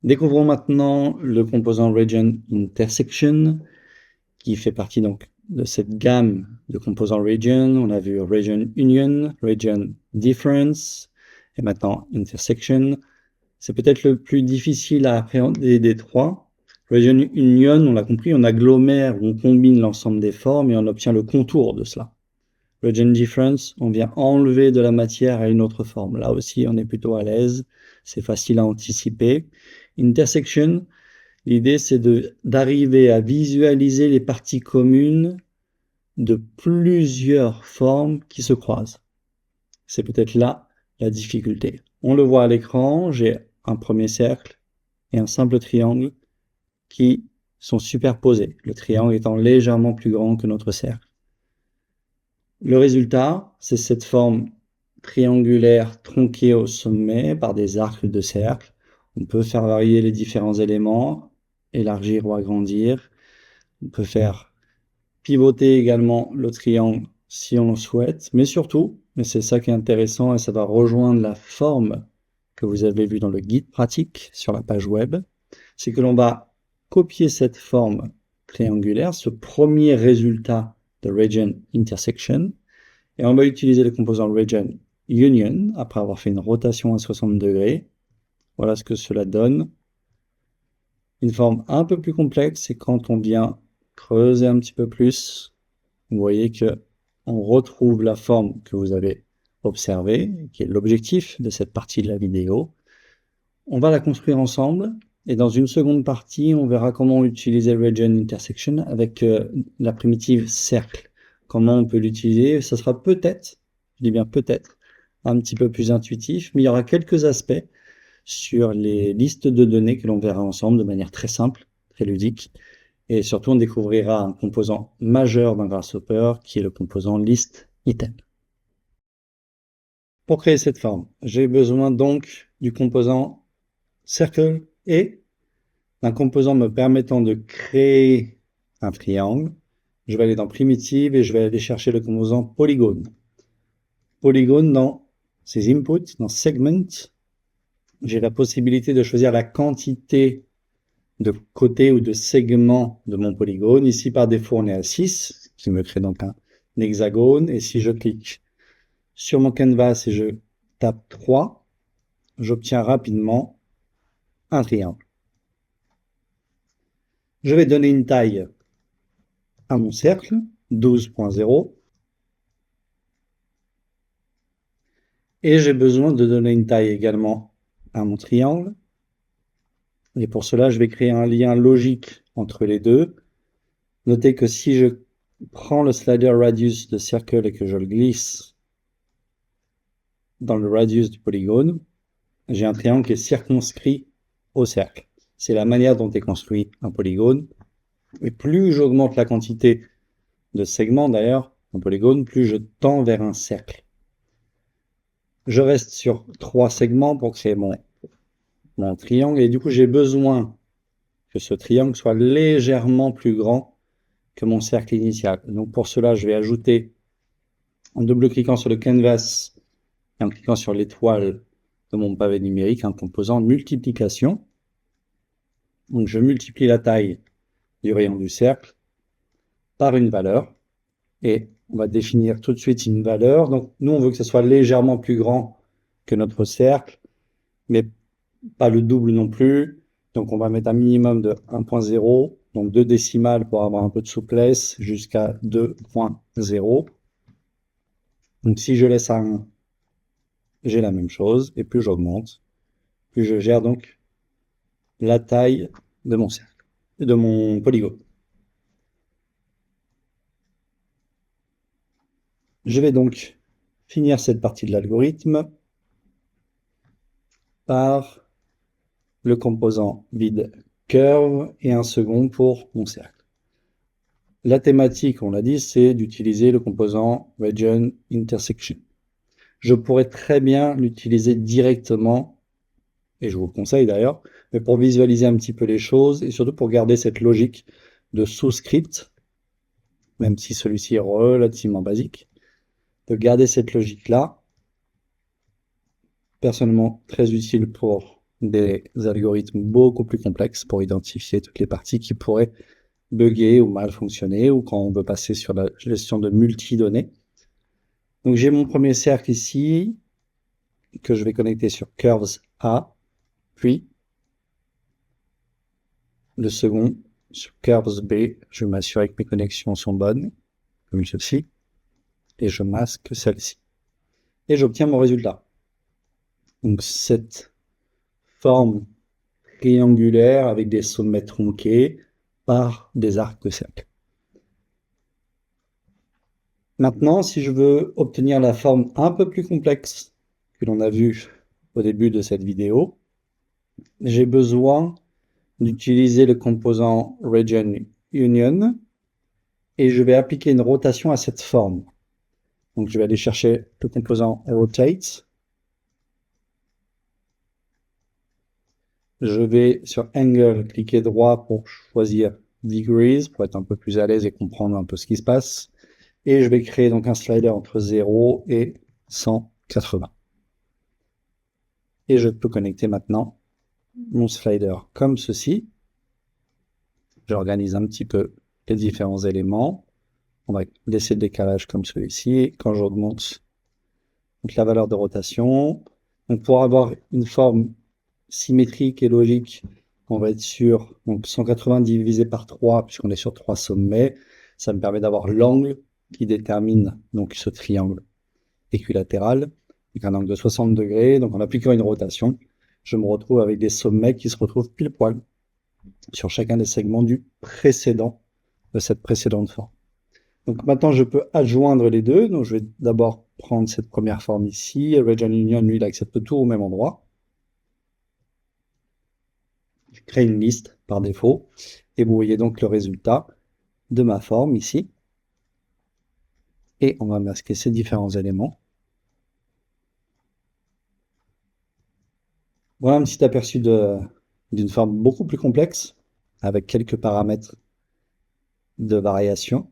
Découvrons maintenant le composant Region Intersection qui fait partie donc de cette gamme de composants Region. On a vu Region Union, Region Difference et maintenant Intersection. C'est peut-être le plus difficile à appréhender des trois. Region Union, on l'a compris, on agglomère, on combine l'ensemble des formes et on obtient le contour de cela. Region Difference, on vient enlever de la matière à une autre forme. Là aussi, on est plutôt à l'aise, c'est facile à anticiper. Intersection, l'idée c'est d'arriver à visualiser les parties communes de plusieurs formes qui se croisent. C'est peut-être là la difficulté. On le voit à l'écran, j'ai un premier cercle et un simple triangle qui sont superposés, le triangle étant légèrement plus grand que notre cercle. Le résultat, c'est cette forme triangulaire tronquée au sommet par des arcs de cercle. On peut faire varier les différents éléments, élargir ou agrandir. On peut faire pivoter également le triangle si on le souhaite, mais surtout, et c'est ça qui est intéressant et ça va rejoindre la forme que vous avez vue dans le guide pratique sur la page web, c'est que l'on va copier cette forme triangulaire, ce premier résultat de Region Intersection, et on va utiliser le composant Region Union après avoir fait une rotation à 60 degrés. Voilà ce que cela donne. Une forme un peu plus complexe, et quand on vient creuser un petit peu plus, vous voyez que on retrouve la forme que vous avez observée, qui est l'objectif de cette partie de la vidéo. On va la construire ensemble, et dans une seconde partie, on verra comment utiliser Region Intersection avec la primitive cercle. Comment on peut l'utiliser, ça sera peut-être, je dis bien peut-être, un petit peu plus intuitif, mais il y aura quelques aspects sur les listes de données que l'on verra ensemble de manière très simple, très ludique. Et surtout, on découvrira un composant majeur d'un Grasshopper qui est le composant list item. Pour créer cette forme, j'ai besoin donc du composant circle et d'un composant me permettant de créer un triangle. Je vais aller dans primitive et je vais aller chercher le composant polygone. Polygone, dans ses inputs, dans segment, j'ai la possibilité de choisir la quantité de côtés ou de segments de mon polygone. Ici, par défaut, on est à 6, ce qui me crée donc un hexagone. Et si je clique sur mon canvas et je tape 3, j'obtiens rapidement un triangle. Je vais donner une taille à mon cercle, 12.0. Et j'ai besoin de donner une taille également à mon triangle. Et pour cela, je vais créer un lien logique entre les deux. Notez que si je prends le slider radius de circle et que je le glisse dans le radius du polygone, j'ai un triangle qui est circonscrit au cercle. C'est la manière dont est construit un polygone. Et plus j'augmente la quantité de segments d'ailleurs, un polygone, plus je tends vers un cercle. Je reste sur 3 segments pour créer mon triangle et du coup j'ai besoin que ce triangle soit légèrement plus grand que mon cercle initial. Donc pour cela, je vais ajouter, en double-cliquant sur le canvas et en cliquant sur l'étoile de mon pavé numérique, un composant de multiplication. Donc je multiplie la taille du rayon du cercle par une valeur et on va définir tout de suite une valeur. Donc nous, on veut que ce soit légèrement plus grand que notre cercle, mais pas le double non plus. Donc on va mettre un minimum de 1.0, donc 2 décimales pour avoir un peu de souplesse, jusqu'à 2.0. Donc si je laisse à 1, j'ai la même chose, et plus j'augmente, plus je gère donc la taille de mon cercle, de mon polygone. Je vais donc finir cette partie de l'algorithme par le composant vide curve et un second pour mon cercle. La thématique, on l'a dit, c'est d'utiliser le composant Region Intersection. Je pourrais très bien l'utiliser directement, et je vous le conseille d'ailleurs, mais pour visualiser un petit peu les choses et surtout pour garder cette logique de sous-script, même si celui-ci est relativement basique, de garder cette logique-là, personnellement très utile pour des algorithmes beaucoup plus complexes pour identifier toutes les parties qui pourraient bugger ou mal fonctionner, ou quand on veut passer sur la gestion de multi-données. Donc j'ai mon premier cercle ici, que je vais connecter sur curves A, puis le second sur curves B. Je vais m'assurer que mes connexions sont bonnes, comme ceci, et je masque celle-ci. Et j'obtiens mon résultat. Donc cette forme triangulaire avec des sommets tronqués par des arcs de cercle. Maintenant, si je veux obtenir la forme un peu plus complexe que l'on a vue au début de cette vidéo, j'ai besoin d'utiliser le composant Region Union et je vais appliquer une rotation à cette forme. Donc je vais aller chercher le composant Rotate. Je vais sur Angle, cliquer droit pour choisir Degrees, pour être un peu plus à l'aise et comprendre un peu ce qui se passe. Et je vais créer donc un slider entre 0 et 180. Et je peux connecter maintenant mon slider comme ceci. J'organise un petit peu les différents éléments. On va laisser le décalage comme celui-ci. Quand j'augmente la valeur de rotation, donc pour avoir une forme symétrique et logique, on va être sur donc 180 divisé par 3, puisqu'on est sur 3 sommets. Ça me permet d'avoir l'angle qui détermine donc ce triangle équilatéral, avec un angle de 60 degrés. Donc en appliquant une rotation, je me retrouve avec des sommets qui se retrouvent pile poil sur chacun des segments du précédent, de cette précédente forme. Donc maintenant, je peux adjoindre les deux. Donc je vais d'abord prendre cette première forme ici. Region Union, lui, il accepte tout au même endroit. Je crée une liste par défaut. Et vous voyez donc le résultat de ma forme ici. Et on va masquer ces différents éléments. Voilà un petit aperçu d'une forme beaucoup plus complexe, avec quelques paramètres de variation.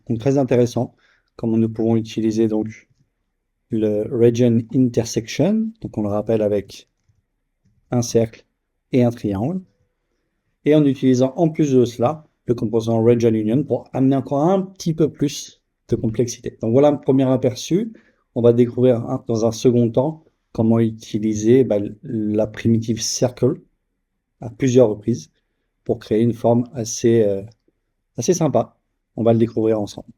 Donc très intéressant, comment nous pouvons utiliser donc le Region Intersection, donc on le rappelle avec un cercle et un triangle, et en utilisant en plus de cela le composant Region Union pour amener encore un petit peu plus de complexité. Donc voilà un premier aperçu. On va découvrir dans un second temps comment utiliser la primitive circle à plusieurs reprises pour créer une forme assez sympa. On va le découvrir ensemble.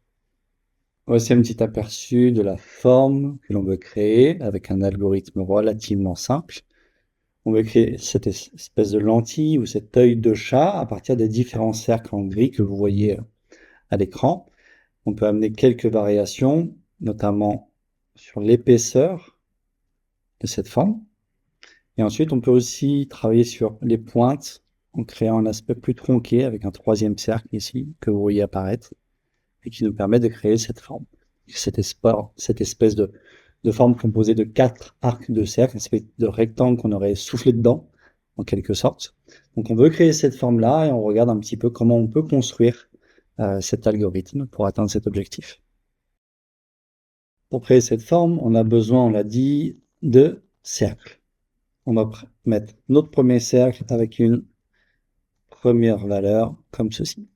Voici un petit aperçu de la forme que l'on veut créer avec un algorithme relativement simple. On veut créer cette espèce de lentille ou cet œil de chat à partir des différents cercles en gris que vous voyez à l'écran. On peut amener quelques variations, notamment sur l'épaisseur de cette forme. Et ensuite, on peut aussi travailler sur les pointes en créant un aspect plus tronqué avec un troisième cercle ici que vous voyez apparaître et qui nous permet de créer cette forme. Cette espèce de forme composée de 4 arcs de cercle, une espèce de rectangle qu'on aurait soufflé dedans, en quelque sorte. Donc on veut créer cette forme-là et on regarde un petit peu comment on peut construire cet algorithme pour atteindre cet objectif. Pour créer cette forme, on a besoin, on l'a dit, de cercles. On va mettre notre premier cercle avec une première valeur comme ceci.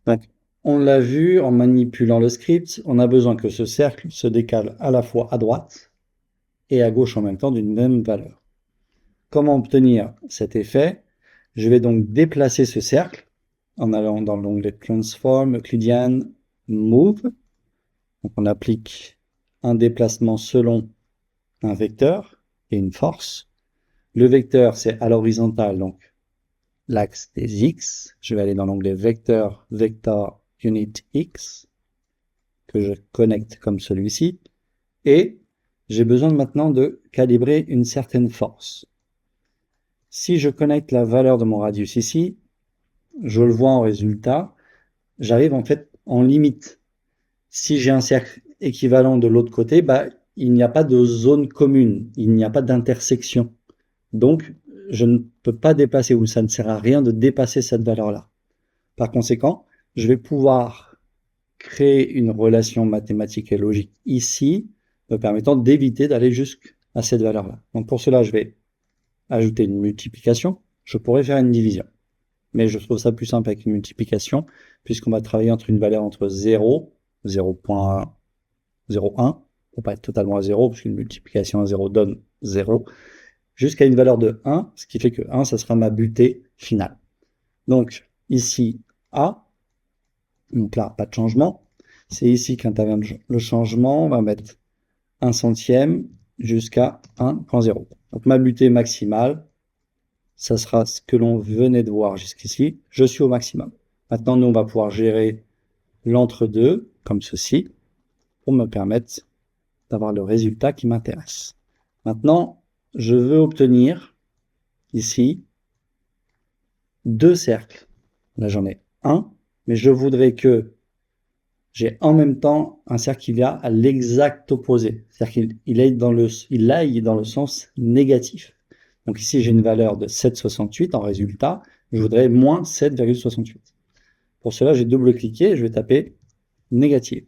Donc, on l'a vu en manipulant le script, on a besoin que ce cercle se décale à la fois à droite et à gauche en même temps d'une même valeur. Comment obtenir cet effet? Je vais donc déplacer ce cercle en allant dans l'onglet Transform, Euclidean, Move. Donc on applique un déplacement selon un vecteur et une force. Le vecteur, c'est à l'horizontale, donc l'axe des X. Je vais aller dans l'onglet Vecteur, Vector, Unit X, que je connecte comme celui-ci. Et j'ai besoin maintenant de calibrer une certaine force. Si je connecte la valeur de mon radius ici, je le vois en résultat, j'arrive en fait en limite. Si j'ai un cercle équivalent de l'autre côté, il n'y a pas de zone commune, il n'y a pas d'intersection. Donc, je ne peux pas dépasser, ou ça ne sert à rien de dépasser cette valeur-là. Par conséquent, je vais pouvoir créer une relation mathématique et logique ici, me permettant d'éviter d'aller jusqu'à cette valeur-là. Donc pour cela, je vais ajouter une multiplication, je pourrais faire une division. Mais je trouve ça plus simple avec une multiplication, puisqu'on va travailler entre une valeur entre 0, 0.01, pour pas être totalement à 0, parce qu'une multiplication à 0 donne 0, jusqu'à une valeur de 1, ce qui fait que 1, ça sera ma butée finale. Donc, ici, A, donc là, pas de changement. C'est ici qu'intervient le changement, on va mettre 1 centième jusqu'à 1.0. Donc, ma butée maximale, ça sera ce que l'on venait de voir jusqu'ici. Je suis au maximum. Maintenant, nous, on va pouvoir gérer l'entre-deux, comme ceci, pour me permettre d'avoir le résultat qui m'intéresse. Maintenant, je veux obtenir, ici, 2 cercles. Là, j'en ai un, mais je voudrais que j'ai en même temps un cercle qui vient à l'exact opposé. C'est-à-dire qu'il aille dans le sens négatif. Donc ici, j'ai une valeur de 7,68 en résultat. Je voudrais moins 7,68. Pour cela, j'ai double-cliqué et je vais taper négative.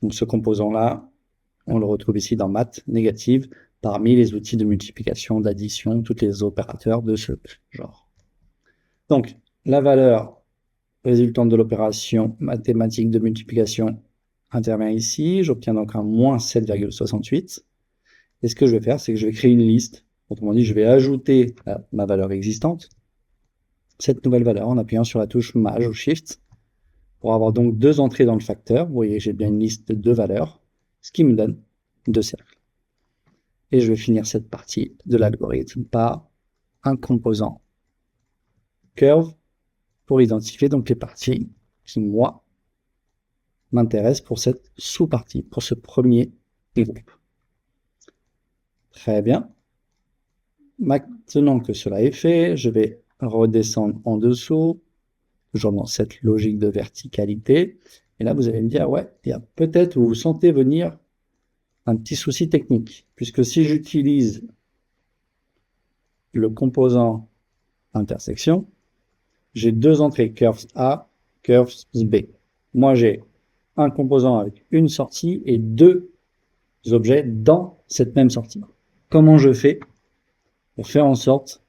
Donc ce composant-là, on le retrouve ici dans maths, négative, parmi les outils de multiplication, d'addition, tous les opérateurs de ce genre. Donc, la valeur résultante de l'opération mathématique de multiplication intervient ici. J'obtiens donc un moins 7,68. Et ce que je vais faire, c'est que je vais créer une liste. Autrement dit, je vais ajouter à ma valeur existante cette nouvelle valeur en appuyant sur la touche Maj ou Shift pour avoir donc 2 entrées dans le facteur. Vous voyez, j'ai bien une liste de 2 valeurs, ce qui me donne 2 cercles. Et je vais finir cette partie de l'algorithme par un composant curve pour identifier donc les parties qui, moi, m'intéressent pour cette sous-partie, pour ce premier groupe. Très bien. Maintenant que cela est fait, je vais redescendre en dessous, toujours dans cette logique de verticalité. Et là, vous allez me dire, ouais, il y a peut-être, vous sentez venir un petit souci technique, puisque si j'utilise le composant intersection, j'ai 2 entrées, curves A, curves B. Moi, j'ai un composant avec une sortie et 2 objets dans cette même sortie. Comment je fais pour faire en sorte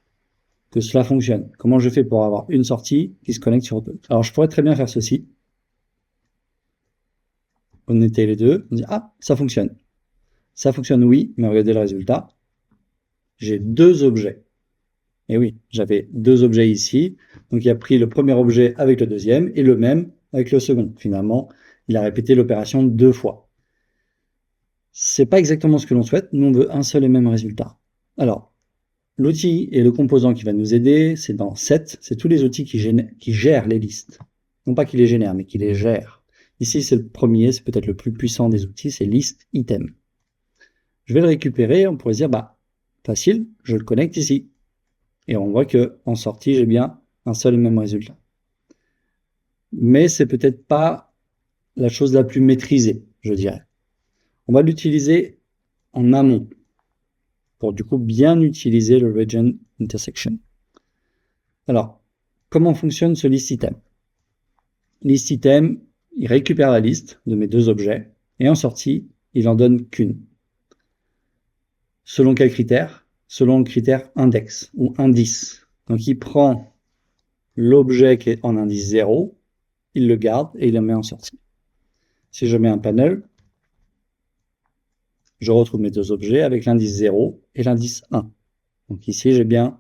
que cela fonctionne? Comment je fais pour avoir une sortie qui se connecte sur deux? Alors, je pourrais très bien faire ceci. On était les deux, on dit, ah, ça fonctionne. Ça fonctionne, oui, mais regardez le résultat. J'ai 2 objets. Et oui, j'avais 2 objets ici. Donc, il a pris le premier objet avec le deuxième et le même avec le second. Finalement, il a répété l'opération 2 fois. C'est pas exactement ce que l'on souhaite. Nous, on veut un seul et même résultat. Alors, l'outil et le composant qui va nous aider, c'est dans Set. C'est tous les outils qui gèrent les listes. Non pas qui les génèrent, mais qui les gèrent. Ici, c'est le premier, c'est peut-être le plus puissant des outils, c'est List Item. Je vais le récupérer, on pourrait se dire, bah, facile, je le connecte ici. Et on voit que en sortie, j'ai bien un seul et même résultat. Mais c'est peut-être pas la chose la plus maîtrisée, je dirais. On va l'utiliser en amont pour du coup bien utiliser le region intersection. Alors, comment fonctionne ce list item? List item, il récupère la liste de mes 2 objets et en sortie, il en donne qu'une. Selon quel critère? Selon le critère index ou indice. Donc il prend l'objet qui est en indice 0, il le garde et il le met en sortie. Si je mets un panel, je retrouve mes 2 objets avec l'indice 0 et l'indice 1. Donc ici, j'ai bien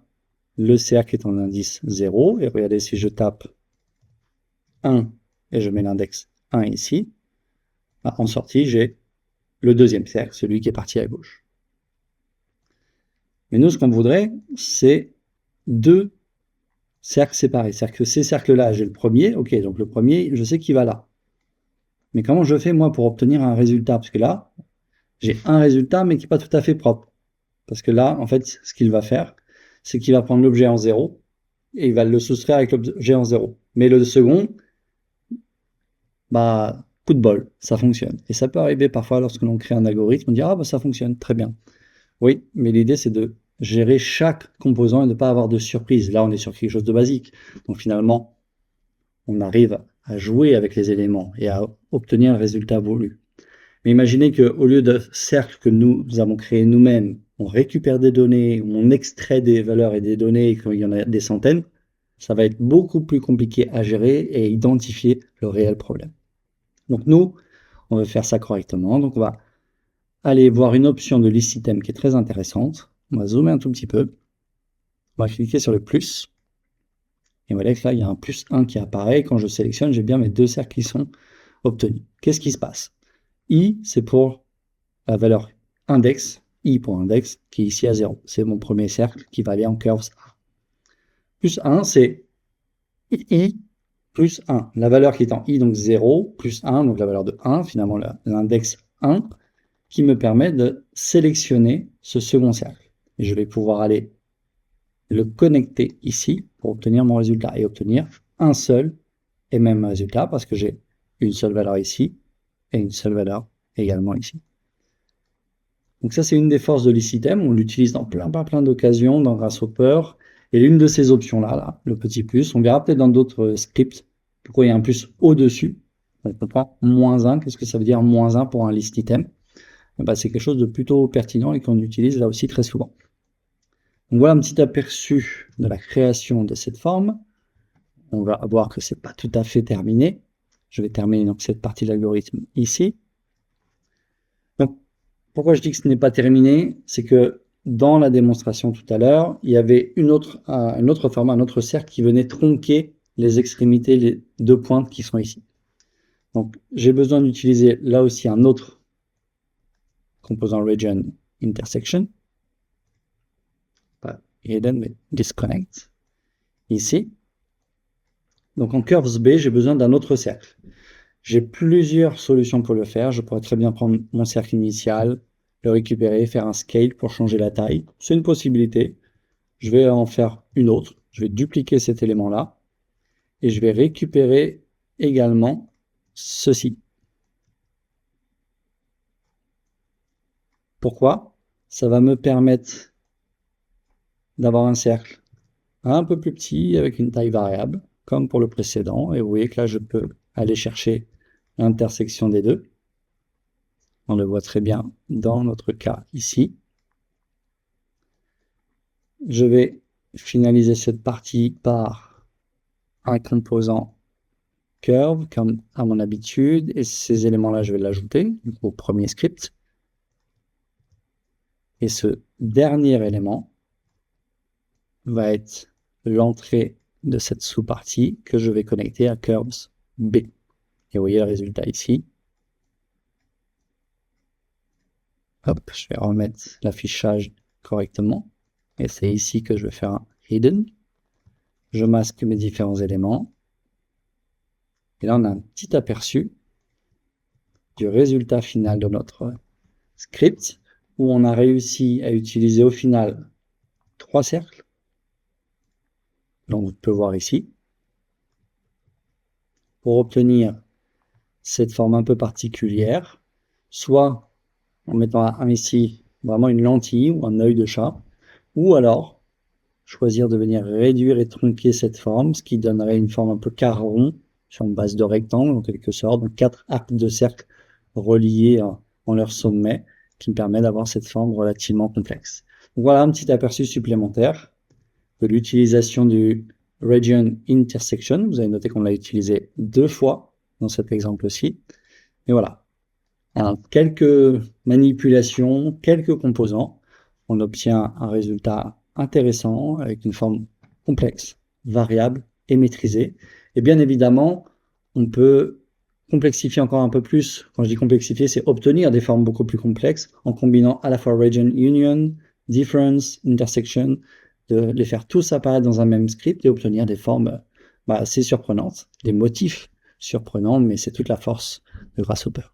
le cercle qui est en indice 0. Et regardez, si je tape 1 et je mets l'index 1 ici, en sortie, j'ai le deuxième cercle, celui qui est parti à gauche. Mais nous, ce qu'on voudrait, c'est 2 cercles séparés. C'est-à-dire que ces cercles-là, j'ai le premier. Ok, donc le premier, je sais qu'il va là. Mais comment je fais, moi, pour obtenir un résultat? Parce que là, j'ai un résultat, mais qui n'est pas tout à fait propre. Parce que là, en fait, ce qu'il va faire, c'est qu'il va prendre l'objet en 0 et il va le soustraire avec l'objet en 0. Mais le second, bah, coup de bol, ça fonctionne. Et ça peut arriver parfois lorsque l'on crée un algorithme, on dit, ah, bah, ça fonctionne, très bien. Oui, mais l'idée, c'est de gérer chaque composant et de ne pas avoir de surprise. Là, on est sur quelque chose de basique. Donc finalement, on arrive à jouer avec les éléments et à obtenir le résultat voulu. Mais imaginez qu'au lieu de cercle que nous avons créé nous-mêmes, on récupère des données, on extrait des valeurs et des données, et qu'il y en a des centaines, ça va être beaucoup plus compliqué à gérer et identifier le réel problème. Donc nous, on veut faire ça correctement. Donc on va aller voir une option de list item qui est très intéressante. On va zoomer un tout petit peu. On va cliquer sur le plus. Et voilà que là, il y a un plus 1 qui apparaît. Quand je sélectionne, j'ai bien mes deux cercles qui sont obtenus. Qu'est-ce qui se passe? I, c'est pour la valeur index, I pour index, qui est ici à 0. C'est mon premier cercle qui va aller en curves A. Plus 1, c'est I plus 1. La valeur qui est en I, donc 0, plus 1, donc la valeur de 1, finalement l'index 1, qui me permet de sélectionner ce second cercle. Et je vais pouvoir aller le connecter ici pour obtenir mon résultat et obtenir un seul et même résultat parce que j'ai une seule valeur ici et une seule valeur également ici. Donc ça, c'est une des forces de l'ICITEM. On l'utilise dans plein d'occasions dans Grasshopper. Et l'une de ces options-là, là, le petit plus, on verra peut-être dans d'autres scripts pourquoi il y a un plus au-dessus. Moins 1, qu'est-ce que ça veut dire moins 1 pour un list item? Ben, c'est quelque chose de plutôt pertinent et qu'on utilise là aussi très souvent. Donc voilà un petit aperçu de la création de cette forme. On va voir que c'est pas tout à fait terminé. Je vais terminer donc cette partie de l'algorithme ici. Donc, pourquoi je dis que ce n'est pas terminé? C'est que dans la démonstration tout à l'heure, il y avait un autre format, un autre cercle qui venait tronquer les extrémités, les deux pointes qui sont ici. Donc, j'ai besoin d'utiliser là aussi un autre composant region intersection. Pas hidden, mais disconnect. Ici. Donc, en curves B, j'ai besoin d'un autre cercle. J'ai plusieurs solutions pour le faire. Je pourrais très bien prendre mon cercle initial, le récupérer, faire un scale pour changer la taille. C'est une possibilité. Je vais en faire une autre. Je vais dupliquer cet élément-là. Et je vais récupérer également ceci. Pourquoi? Ça va me permettre d'avoir un cercle un peu plus petit avec une taille variable, comme pour le précédent. Et vous voyez que là, je peux aller chercher l'intersection des deux. On le voit très bien dans notre cas ici. Je vais finaliser cette partie par un composant curve, comme à mon habitude, et ces éléments-là, je vais l'ajouter au premier script. Et ce dernier élément va être l'entrée de cette sous-partie que je vais connecter à curves B. Et vous voyez le résultat ici. Hop, je vais remettre l'affichage correctement. Et c'est ici que je vais faire un hidden. Je masque mes différents éléments. Et là, on a un petit aperçu du résultat final de notre script, où on a réussi à utiliser au final 3 cercles. Donc, vous pouvez voir ici. Pour obtenir cette forme un peu particulière, soit en mettant un ici, vraiment une lentille ou un œil de chat, ou alors choisir de venir réduire et tronquer cette forme, ce qui donnerait une forme un peu carré sur une base de rectangle en quelque sorte, donc 4 arcs de cercle reliés en leur sommet, qui me permet d'avoir cette forme relativement complexe. Donc voilà un petit aperçu supplémentaire de l'utilisation du region intersection. Vous avez noté qu'on l'a utilisé 2 fois dans cet exemple-ci. Et voilà, en quelques manipulations, quelques composants, on obtient un résultat intéressant avec une forme complexe, variable et maîtrisée. Et bien évidemment, on peut complexifier encore un peu plus. Quand je dis complexifier, c'est obtenir des formes beaucoup plus complexes en combinant à la fois region union, difference, intersection, de les faire tous apparaître dans un même script et obtenir des formes assez surprenantes, des motifs surprenants, mais c'est toute la force de Grasshopper.